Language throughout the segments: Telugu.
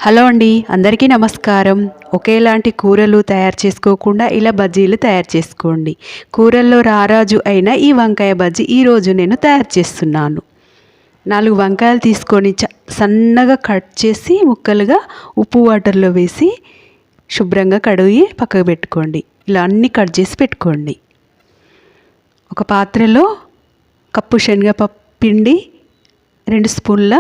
హలో అండి, అందరికీ నమస్కారం. ఒకేలాంటి కూరలు తయారు చేసుకోకుండా ఇలా బజ్జీలు తయారు చేసుకోండి. కూరల్లో రారాజు అయిన ఈ వంకాయ బజ్జీ ఈరోజు నేను తయారు చేస్తున్నాను. 4 వంకాయలు తీసుకొని సన్నగా కట్ చేసి ముక్కలుగా ఉప్పు వాటర్లో వేసి శుభ్రంగా కడిగి పక్కకు పెట్టుకోండి. ఇలా అన్నీ కట్ చేసి పెట్టుకోండి. ఒక పాత్రలో కప్పు శనగపప్పు పిండి, 2 స్పూన్ల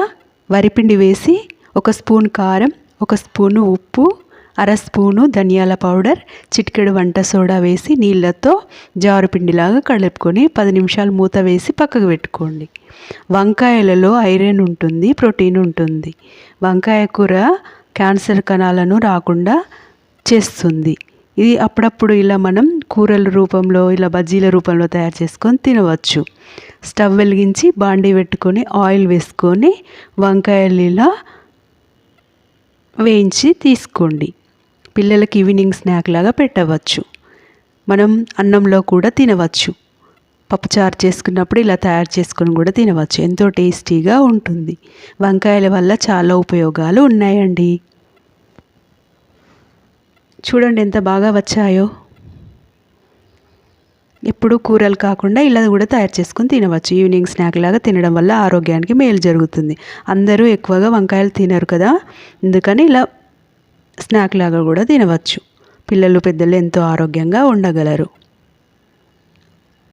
వరిపిండి వేసి 1 స్పూన్ కారం, 1 స్పూను ఉప్పు, 1/2 స్పూను ధనియాల పౌడర్, చిటికెడు వంట సోడా వేసి నీళ్ళతో జారు పిండిలాగా కలుపుకొని 10 నిమిషాలు మూత వేసి పక్కకు పెట్టుకోండి. వంకాయలలో ఐరన్ ఉంటుంది, ప్రోటీన్ ఉంటుంది. వంకాయ కూర క్యాన్సర్ కణాలను రాకుండా చేస్తుంది. ఇది అప్పుడప్పుడు ఇలా మనం కూరల రూపంలో, ఇలా బజ్జీల రూపంలో తయారు చేసుకొని తినవచ్చు. స్టవ్ వెలిగించి బాండీ పెట్టుకొని ఆయిల్ వేసుకొని వంకాయలు ఇలా వేయించి తీసుకోండి. పిల్లలకి ఈవినింగ్ స్నాక్ లాగా పెట్టవచ్చు. మనం అన్నంలో కూడా తినవచ్చు. పప్పుచారు చేసుకున్నప్పుడు ఇలా తయారు చేసుకొని కూడా తినవచ్చు. ఎంతో టేస్టీగా ఉంటుంది. వంకాయల వల్ల చాలా ఉపయోగాలు ఉన్నాయండి. చూడండి ఎంత బాగా వచ్చాయో. ఎప్పుడు కూరలు కాకుండా ఇలా కూడా తయారు చేసుకొని తినవచ్చు. ఈవినింగ్ స్నాక్ లాగా తినడం వల్ల ఆరోగ్యానికి మేలు జరుగుతుంది. అందరూ ఎక్కువగా వంకాయలు తినరు కదా, అందుకని ఇలా స్నాక్ లాగా కూడా తినవచ్చు. పిల్లలు పెద్దలు ఎంతో ఆరోగ్యంగా ఉండగలరు.